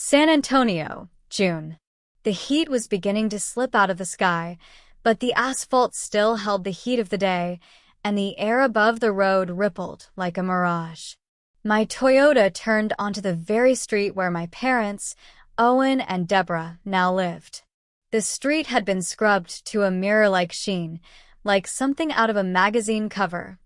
San Antonio, June. The heat was beginning to slip out of the sky, but the asphalt still held the heat of the day, and the air above the road rippled like a mirage. My Toyota turned onto the very street where my parents, Owen and Deborah, now lived. The street had been scrubbed to a mirror-like sheen, like something out of a magazine cover.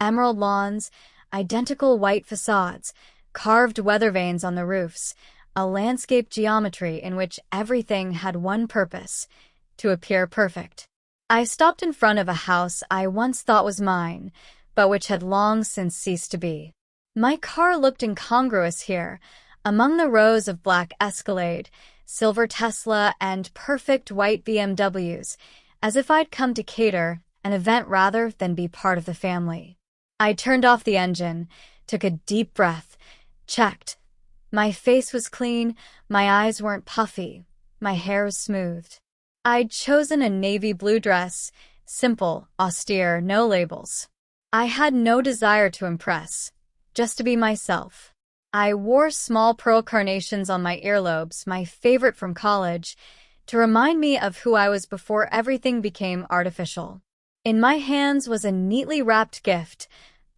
Emerald lawns, identical white facades, carved weather vanes on the roofs, a landscape geometry in which everything had one purpose: to appear perfect. I stopped in front of a house I once thought was mine, but which had long since ceased to be. My car looked incongruous here, among the rows of black Escalade, silver Tesla, and perfect white BMWs, as if I'd come to cater an event rather than be part of the family. I turned off the engine, took a deep breath, checked. My face was clean, my eyes weren't puffy, my hair was smoothed. I'd chosen a navy blue dress, simple, austere, no labels. I had no desire to impress, just to be myself. I wore small pearl carnations on my earlobes, my favorite from college, to remind me of who I was before everything became artificial. In my hands was a neatly wrapped gift,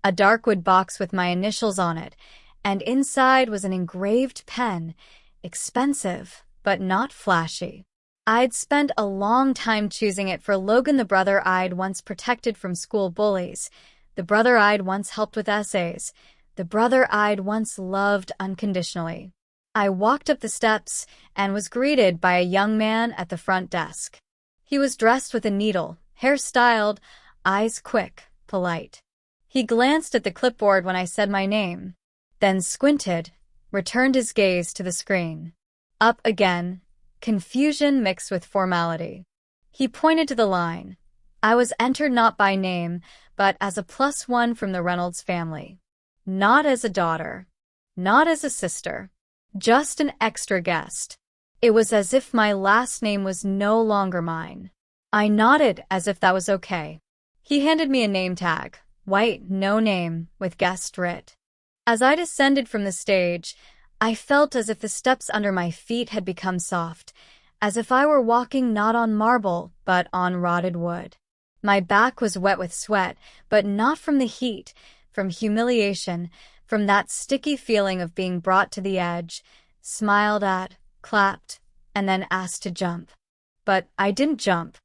a dark wood box with my initials on it, and inside was an engraved pen, expensive, but not flashy. I'd spent a long time choosing it for Logan, the brother I'd once protected from school bullies, the brother I'd once helped with essays, the brother I'd once loved unconditionally. I walked up the steps and was greeted by a young man at the front desk. He was dressed with a needle, hair styled, eyes quick, polite. He glanced at the clipboard when I said my name, then squinted, returned his gaze to the screen. Up again, confusion mixed with formality. He pointed to the line. I was entered not by name, but as a +1 from the Reynolds family. Not as a daughter. Not as a sister. Just an extra guest. It was as if my last name was no longer mine. I nodded as if that was okay. He handed me a name tag, white, no name, with guest writ. As I descended from the stage, I felt as if the steps under my feet had become soft, as if I were walking not on marble, but on rotted wood. My back was wet with sweat, but not from the heat, from humiliation, from that sticky feeling of being brought to the edge, smiled at, clapped, and then asked to jump. But I didn't jump.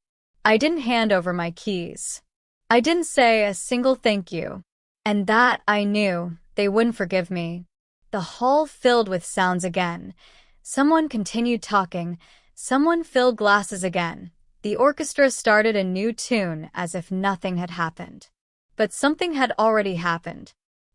I didn't hand over my keys. I didn't say a single thank you. And that, I knew, they wouldn't forgive me. The hall filled with sounds again. Someone continued talking. Someone filled glasses again. The orchestra started a new tune as if nothing had happened. But something had already happened.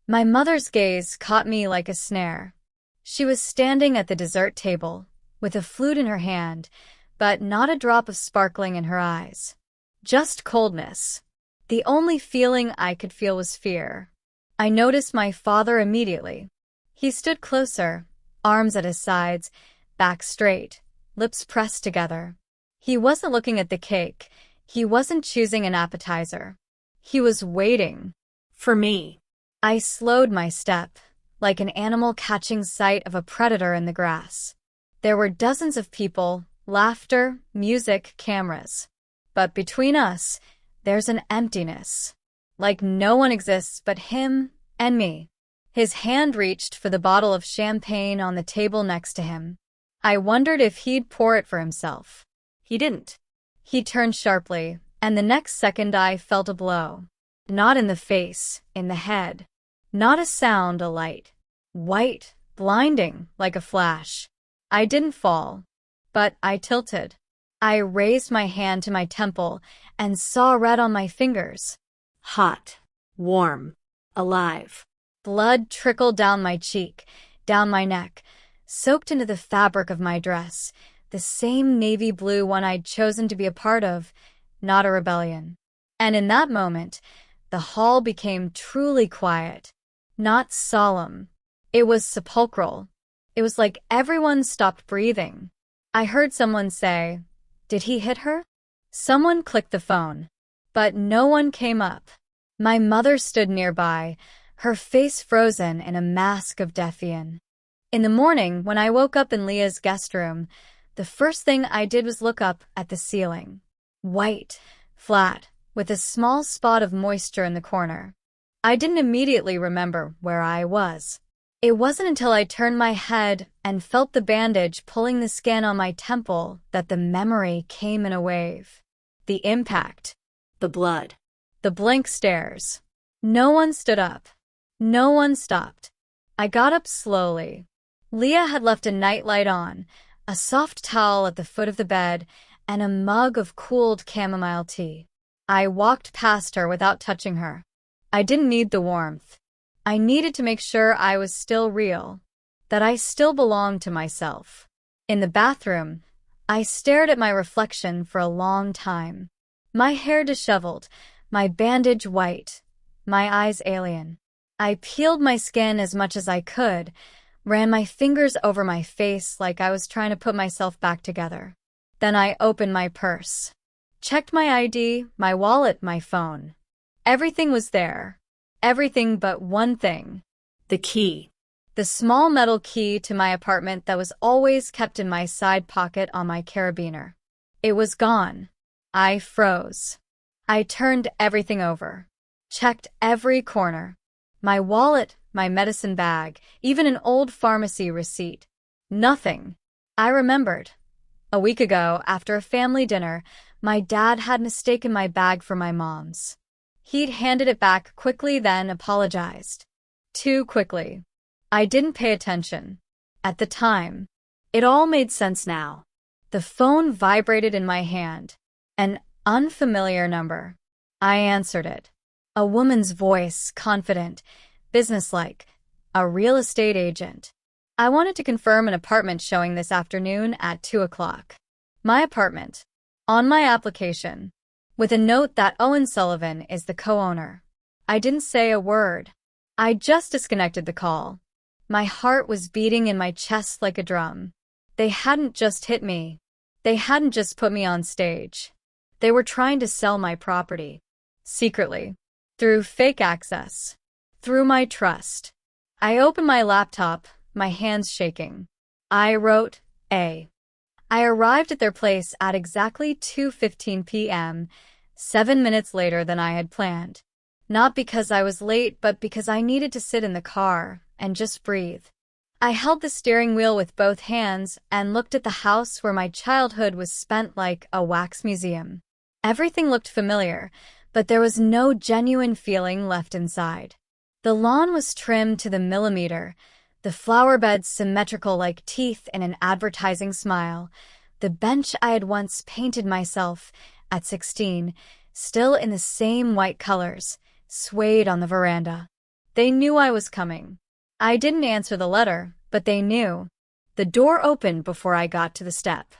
My mother's gaze caught me like a snare. She was standing at the dessert table, with a flute in her hand, but not a drop of sparkling in her eyes. Just coldness. The only feeling I could feel was fear. I noticed my father immediately. He stood closer, arms at his sides, back straight, lips pressed together. He wasn't looking at the cake. He wasn't choosing an appetizer. He was waiting. For me. I slowed my step, like an animal catching sight of a predator in the grass. There were dozens of people, laughter, music, cameras. But between us, there's an emptiness. Like no one exists but him and me. His hand reached for the bottle of champagne on the table next to him. I wondered if he'd pour it for himself. He didn't. He turned sharply, and the next second I felt a blow. Not in the face, in the head. Not a sound, a light. White, blinding, like a flash. I didn't fall, but I tilted. I raised my hand to my temple and saw red on my fingers. Hot, warm, alive. Blood trickled down my cheek, down my neck, soaked into the fabric of my dress, the same navy blue one I'd chosen to be a part of, not a rebellion. And in that moment, the hall became truly quiet, not solemn. It was sepulchral. It was like everyone stopped breathing. I heard someone say, "Did he hit her?" Someone clicked the phone, but no one came up. My mother stood nearby, her face frozen in a mask of defiance. In the morning, when I woke up in Leah's guest room, the first thing I did was look up at the ceiling. White, flat, with a small spot of moisture in the corner. I didn't immediately remember where I was. It wasn't until I turned my head and felt the bandage pulling the skin on my temple that the memory came in a wave. The impact. The blood. The blank stares. No one stood up. No one stopped. I got up slowly. Leah had left a nightlight on, a soft towel at the foot of the bed, and a mug of cooled chamomile tea. I walked past her without touching her. I didn't need the warmth. I needed to make sure I was still real, that I still belonged to myself. In the bathroom, I stared at my reflection for a long time. My hair disheveled, my bandage white, my eyes alien. I peeled my skin as much as I could, ran my fingers over my face like I was trying to put myself back together. Then I opened my purse. Checked my ID, my wallet, my phone. Everything was there. Everything but one thing. The key. The small metal key to my apartment that was always kept in my side pocket on my carabiner. It was gone. I froze. I turned everything over. Checked every corner. My wallet, my medicine bag, even an old pharmacy receipt. Nothing. I remembered. A week ago, after a family dinner, my dad had mistaken my bag for my mom's. He'd handed it back quickly, then apologized. Too quickly. I didn't pay attention. At the time. It all made sense now. The phone vibrated in my hand. An unfamiliar number. I answered it. A woman's voice, confident, businesslike, a real estate agent. I wanted to confirm an apartment showing this afternoon at 2 o'clock. My apartment. On my application. With a note that Owen Sullivan is the co-owner. I didn't say a word. I just disconnected the call. My heart was beating in my chest like a drum. They hadn't just hit me. They hadn't just put me on stage. They were trying to sell my property. Secretly. Through fake access. Through my trust. I opened my laptop, my hands shaking. I wrote A. I arrived at their place at exactly 2:15 p.m., 7 minutes later than I had planned. Not because I was late, but because I needed to sit in the car and just breathe. I held the steering wheel with both hands and looked at the house where my childhood was spent like a wax museum. Everything looked familiar, but there was no genuine feeling left inside. The lawn was trimmed to the millimeter, the flower beds symmetrical like teeth in an advertising smile. The bench I had once painted myself, at 16, still in the same white colors, swayed on the veranda. They knew I was coming. I didn't answer the letter, but they knew. The door opened before I got to the step.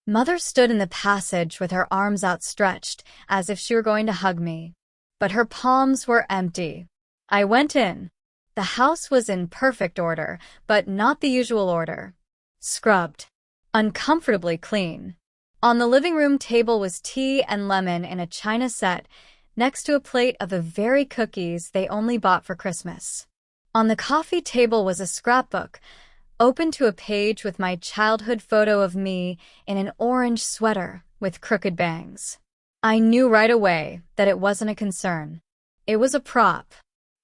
Mother stood in the passage with her arms outstretched, as if she were going to hug me. But her palms were empty. I went in. The house was in perfect order, but not the usual order. Scrubbed. Uncomfortably clean. On the living room table was tea and lemon in a china set, next to a plate of the very cookies they only bought for Christmas. On the coffee table was a scrapbook, open to a page with my childhood photo of me in an orange sweater with crooked bangs. I knew right away that it wasn't a concern. It was a prop.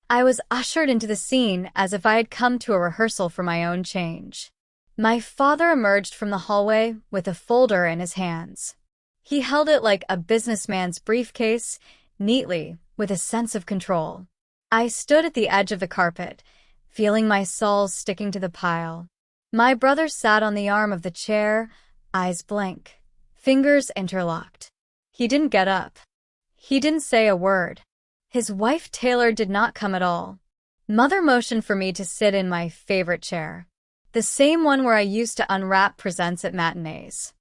I was ushered into the scene as if I had come to a rehearsal for my own change. My father emerged from the hallway with a folder in his hands. He held it like a businessman's briefcase, neatly, with a sense of control. I stood at the edge of the carpet, feeling my soles sticking to the pile. My brother sat on the arm of the chair, eyes blank, fingers interlocked. He didn't get up. He didn't say a word. His wife Taylor did not come at all. Mother motioned for me to sit in my favorite chair. The same one where I used to unwrap presents at matinees.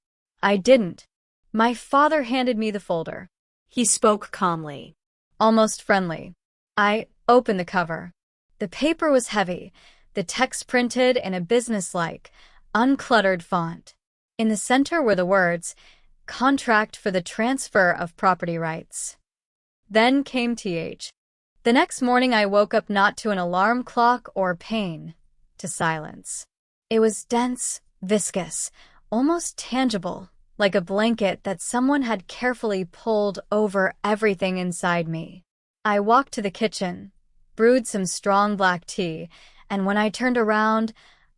I didn't. My father handed me the folder. He spoke calmly. Almost friendly. I opened the cover. The paper was heavy, the text printed in a businesslike, uncluttered font. In the center were the words, "Contract for the transfer of property rights." Then came TH. The next morning I woke up not to an alarm clock or pain, to silence. It was dense, viscous, almost tangible, like a blanket that someone had carefully pulled over everything inside me. I walked to the kitchen, brewed some strong black tea, and when I turned around,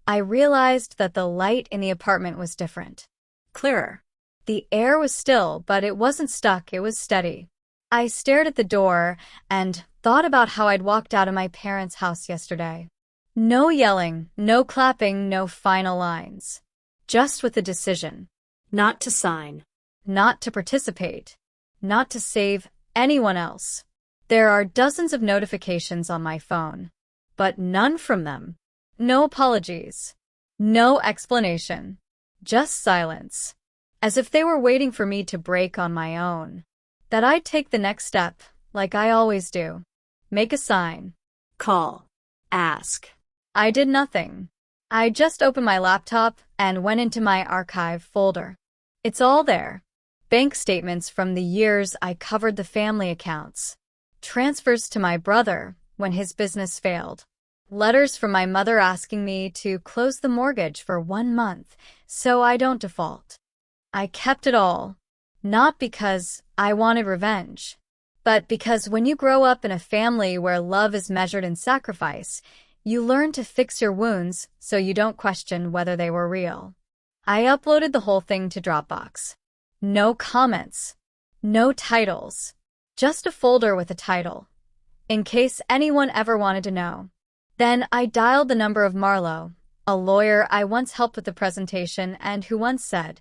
I realized that the light in the apartment was different. Clearer. The air was still, but it wasn't stuck, it was steady. I stared at the door and thought about how I'd walked out of my parents' house yesterday. No yelling, no clapping, no final lines. Just with a decision. Not to sign. Not to participate. Not to save anyone else. There are dozens of notifications on my phone, but none from them. No apologies. No explanation. Just silence. As if they were waiting for me to break on my own. That I'd take the next step, like I always do. Make a sign. Call. Ask. I did nothing. I just opened my laptop and went into my archive folder. It's all there. Bank statements from the years I covered the family accounts. Transfers to my brother when his business failed. Letters from my mother asking me to close the mortgage for 1 month so I don't default. I kept it all, not because I wanted revenge, but because when you grow up in a family where love is measured in sacrifice, you learn to fix your wounds so you don't question whether they were real. I uploaded the whole thing to Dropbox. No comments, no titles, just a folder with a title, in case anyone ever wanted to know. Then I dialed the number of Marlowe, a lawyer I once helped with the presentation and who once said,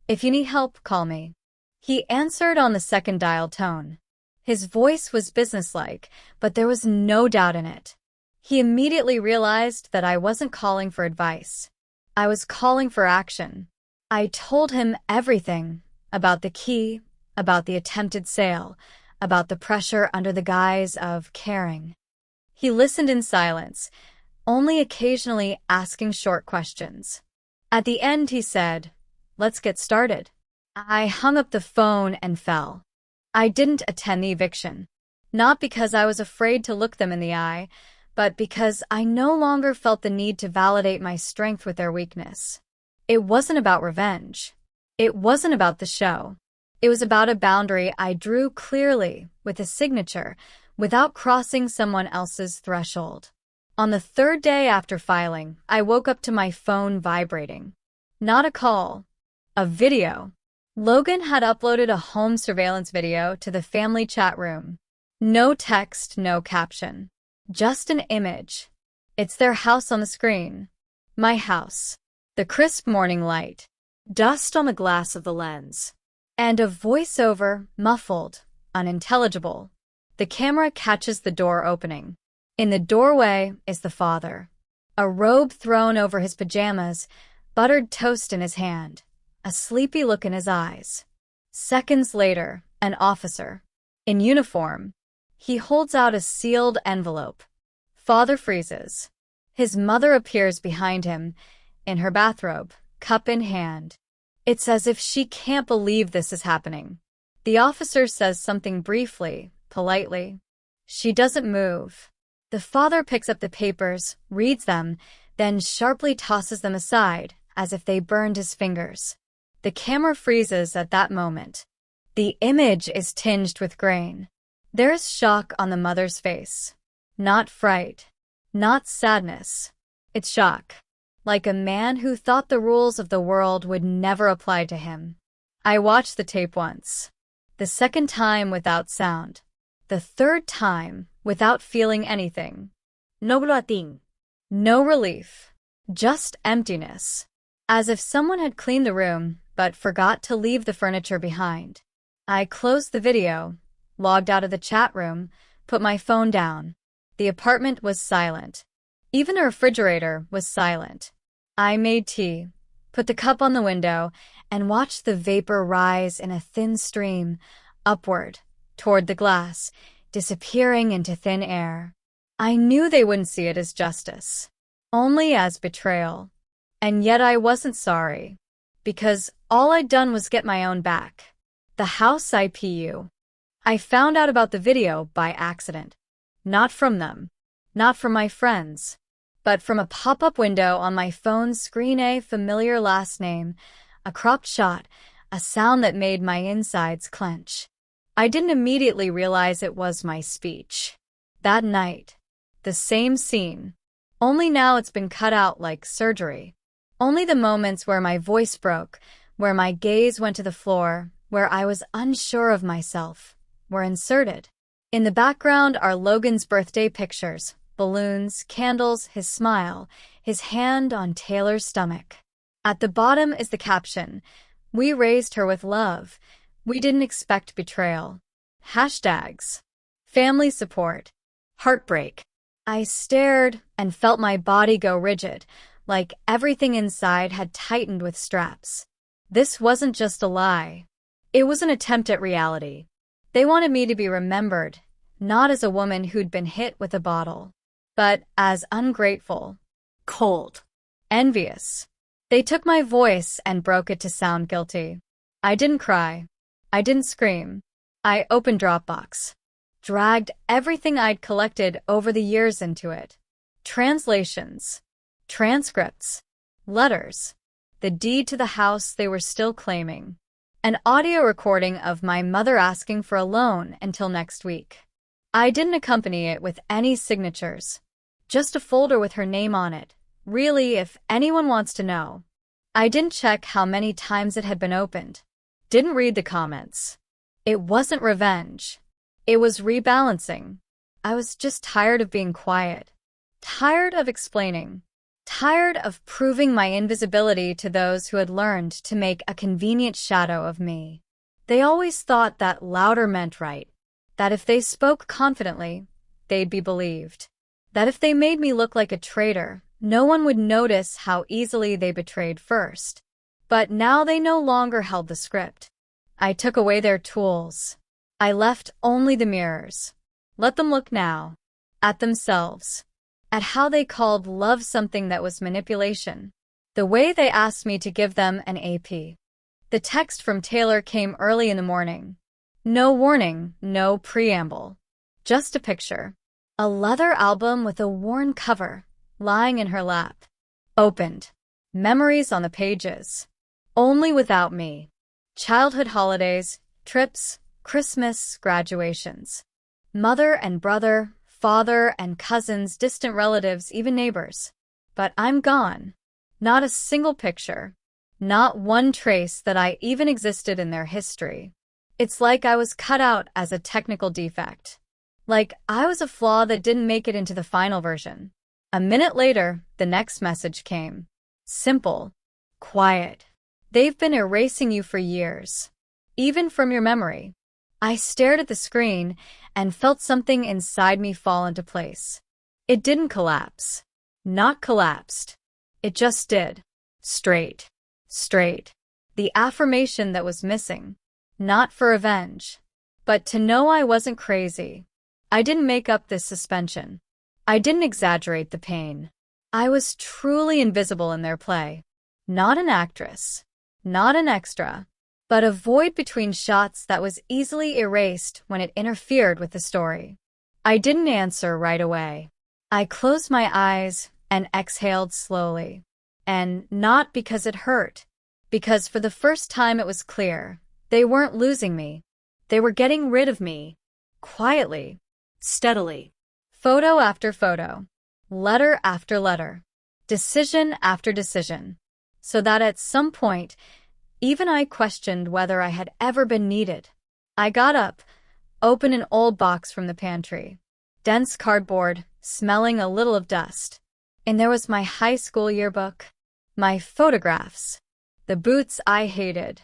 "If you need help, call me." He answered on the second dial tone. His voice was businesslike, but there was no doubt in it. He immediately realized that I wasn't calling for advice. I was calling for action. I told him everything about the key, about the attempted sale, about the pressure under the guise of caring. He listened in silence, only occasionally asking short questions. At the end, he said, "Let's get started." I hung up the phone and fell. I didn't attend the eviction, not because I was afraid to look them in the eye, but because I no longer felt the need to validate my strength with their weakness. It wasn't about revenge. It wasn't about the show. It was about a boundary I drew clearly with a signature without crossing someone else's threshold. On the third day after filing, I woke up to my phone vibrating. Not a call, a video. Logan had uploaded a home surveillance video to the family chat room. No text, no caption. Just an image. It's their house on the screen. My house. The crisp morning light. Dust on the glass of the lens. And a voiceover, muffled, unintelligible. The camera catches the door opening. In the doorway is the father. A robe thrown over his pajamas, buttered toast in his hand, a sleepy look in his eyes. Seconds later, an officer. In uniform. He holds out a sealed envelope. Father freezes. His mother appears behind him, in her bathrobe, cup in hand. It's as if she can't believe this is happening. The officer says something briefly, politely. She doesn't move. The father picks up the papers, reads them, then sharply tosses them aside, as if they burned his fingers. The camera freezes at that moment. The image is tinged with grain. There is shock on the mother's face. Not fright. Not sadness. It's shock. Like a man who thought the rules of the world would never apply to him. I watched the tape once. The second time without sound. The third time without feeling anything. No bloating. No relief. Just emptiness. As if someone had cleaned the room but forgot to leave the furniture behind. I closed the video, logged out of the chat room, put my phone down. The apartment was silent. Even the refrigerator was silent. I made tea, put the cup on the window, and watched the vapor rise in a thin stream, upward, toward the glass, disappearing into thin air. I knew they wouldn't see it as justice, only as betrayal. And yet I wasn't sorry, because all I'd done was get my own back. The house IPU. I found out about the video by accident. Not from them. Not from my friends. But from a pop-up window on my phone's screen, a familiar last name, a cropped shot, a sound that made my insides clench. I didn't immediately realize it was my speech. That night, the same scene. Only now it's been cut out like surgery. Only the moments where my voice broke, where my gaze went to the floor, where I was unsure of myself, were inserted. In the background are Logan's birthday pictures, balloons, candles, his smile, his hand on Taylor's stomach. At the bottom is the caption, "We raised her with love. We didn't expect betrayal." Hashtags. Family support. Heartbreak. I stared and felt my body go rigid, like everything inside had tightened with straps. This wasn't just a lie. It was an attempt at reality. They wanted me to be remembered, not as a woman who'd been hit with a bottle, but as ungrateful, Cold. envious. They took my voice and broke it to sound guilty. I didn't cry. I didn't scream. I opened Dropbox, dragged everything I'd collected over the years into it. Translations, transcripts, letters, the deed to the house they were still claiming, an audio recording of my mother asking for a loan until next week. I didn't accompany it with any signatures, just a folder with her name on it. Really, if anyone wants to know. I didn't check how many times it had been opened. Didn't read the comments. It wasn't revenge. It was rebalancing. I was just tired of being quiet. Tired of explaining. Tired of proving my invisibility to those who had learned to make a convenient shadow of me. They always thought that louder meant right. That if they spoke confidently, they'd be believed. That if they made me look like a traitor, no one would notice how easily they betrayed first. But now they no longer held the script. I took away their tools. I left only the mirrors. Let them look now. At themselves. At how they called love something that was manipulation. The way they asked me to give them an AP. The text from Taylor came early in the morning. No warning, no preamble. Just a picture. A leather album with a worn cover, lying in her lap. Opened. Memories on the pages. Only without me. Childhood holidays, trips, Christmas, graduations. Mother and brother, father and cousins, distant relatives, even neighbors. But I'm gone. Not a single picture. Not one trace that I even existed in their history. It's like I was cut out as a technical defect. Like I was a flaw that didn't make it into the final version. A minute later, the next message came. Simple. Quiet. They've been erasing you for years. Even from your memory. I stared at the screen and felt something inside me fall into place. It didn't collapse. Not collapsed. It just did. Straight. Straight. The affirmation that was missing. Not for revenge. But to know I wasn't crazy. I didn't make up this suspension. I didn't exaggerate the pain. I was truly invisible in their play. Not an actress. Not an extra. But a void between shots that was easily erased when it interfered with the story. I didn't answer right away. I closed my eyes and exhaled slowly. And not because it hurt. Because for the first time it was clear. They weren't losing me. They were getting rid of me. Quietly. Steadily. Photo after photo. Letter after letter. Decision after decision. So that at some point, even I questioned whether I had ever been needed. I got up, opened an old box from the pantry. Dense cardboard, smelling a little of dust. And there was my high school yearbook. My photographs. The boots I hated.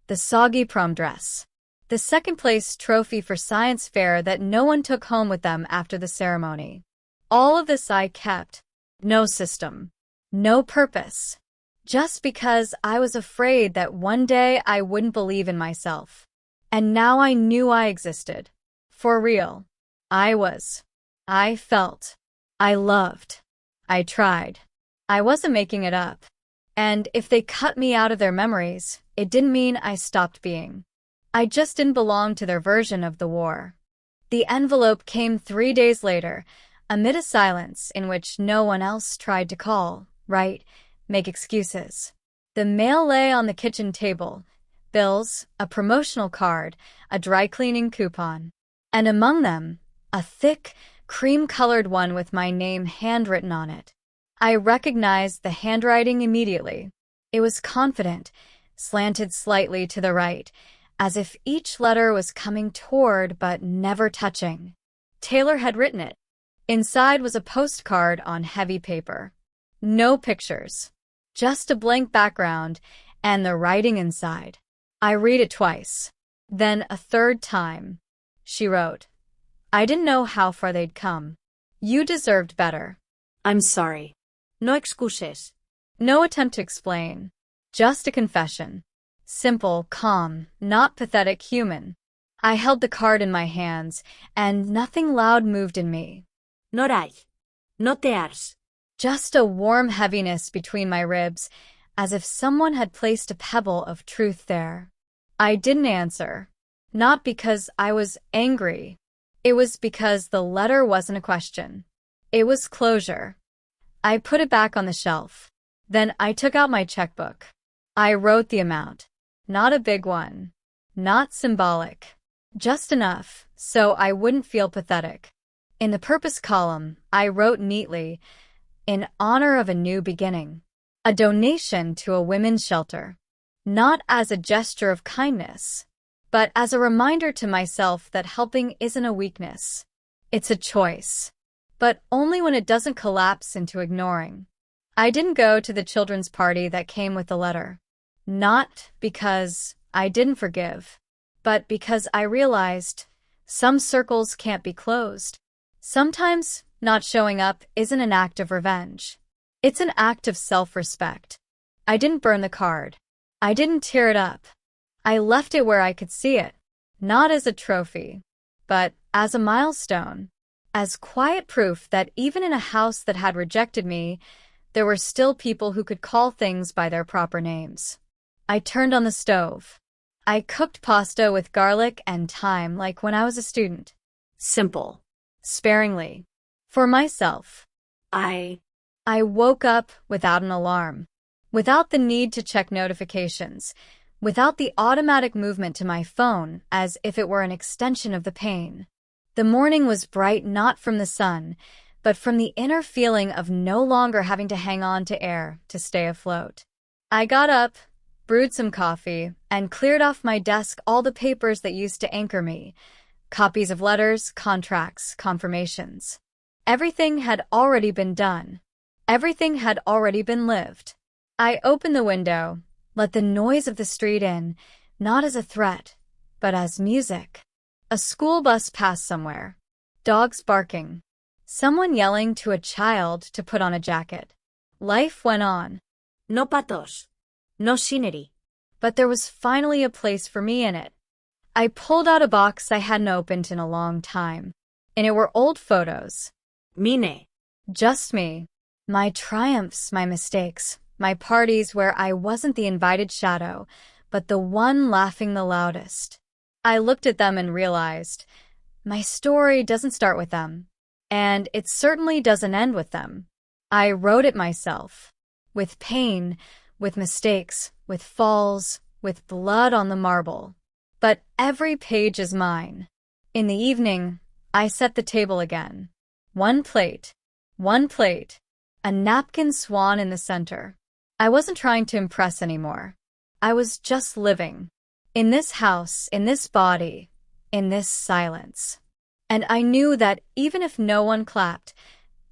The soggy prom dress. The second-place trophy for science fair that no one took home with them after the ceremony. All of this I kept. No system. No purpose. Just because I was afraid that one day I wouldn't believe in myself. And now I knew I existed. For real. I was. I felt. I loved. I tried. I wasn't making it up. And if they cut me out of their memories, it didn't mean I stopped being. I just didn't belong to their version of the war. The envelope came 3 days later, amid a silence in which no one else tried to call, write, make excuses. The mail lay on the kitchen table, bills, a promotional card, a dry cleaning coupon, and among them, a thick, cream-colored one with my name handwritten on it. I recognized the handwriting immediately. It was confident, slanted slightly to the right, as if each letter was coming toward but never touching. Taylor had written it. Inside was a postcard on heavy paper. No pictures, just a blank background and the writing inside. I read it twice, then a third time. She wrote, "I didn't know how far they'd come. You deserved better." I'm sorry. No excuses. No attempt to explain, just a confession. Simple, calm, not pathetic, human. I held the card in my hands, and nothing loud moved in me. No hay. No te ars. Just a warm heaviness between my ribs, as if someone had placed a pebble of truth there. I didn't answer. Not because I was angry. It was because the letter wasn't a question. It was closure. I put it back on the shelf. Then I took out my checkbook. I wrote the amount. Not a big one. Not symbolic. Just enough so I wouldn't feel pathetic. In the purpose column, I wrote neatly, "In honor of a new beginning." A donation to a women's shelter. Not as a gesture of kindness, but as a reminder to myself that helping isn't a weakness. It's a choice. But only when it doesn't collapse into ignoring. I didn't go to the children's party that came with the letter. Not because I didn't forgive, but because I realized some circles can't be closed. Sometimes not showing up isn't an act of revenge. It's an act of self-respect. I didn't burn the card. I didn't tear it up. I left it where I could see it, not as a trophy, but as a milestone, as quiet proof that even in a house that had rejected me, there were still people who could call things by their proper names. I turned on the stove. I cooked pasta with garlic and thyme like when I was a student. Simple. Sparingly. For myself. I woke up without an alarm, without the need to check notifications, without the automatic movement to my phone as if it were an extension of the pain. The morning was bright not from the sun, but from the inner feeling of no longer having to hang on to air to stay afloat. I got up, brewed some coffee, and cleared off my desk all the papers that used to anchor me. Copies of letters, contracts, confirmations. Everything had already been done. Everything had already been lived. I opened the window, let the noise of the street in, not as a threat, but as music. A school bus passed somewhere. Dogs barking. Someone yelling to a child to put on a jacket. Life went on. No patos. No scenery. But there was finally a place for me in it. I pulled out a box I hadn't opened in a long time. In it were old photos. Mine. Just me. My triumphs, my mistakes, my parties where I wasn't the invited shadow, but the one laughing the loudest. I looked at them and realized, my story doesn't start with them, and it certainly doesn't end with them. I wrote it myself, with pain, with mistakes, with falls, with blood on the marble. But every page is mine. In the evening, I set the table again. One plate, a napkin swan in the center. I wasn't trying to impress anymore. I was just living. In this house, in this body, in this silence. And I knew that even if no one clapped,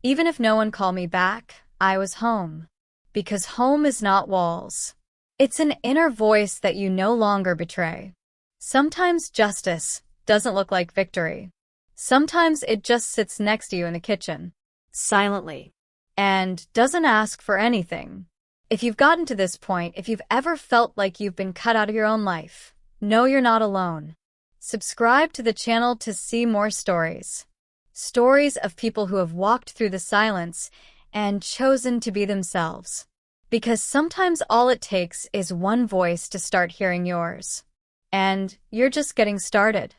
even if no one called me back, I was home. Because home is not walls. It's an inner voice that you no longer betray. Sometimes justice doesn't look like victory. Sometimes it just sits next to you in the kitchen. Silently. And doesn't ask for anything. If you've gotten to this point, if you've ever felt like you've been cut out of your own life, know you're not alone. Subscribe to the channel to see more stories. Stories of people who have walked through the silence and chosen to be themselves. Because sometimes all it takes is one voice to start hearing yours. And you're just getting started.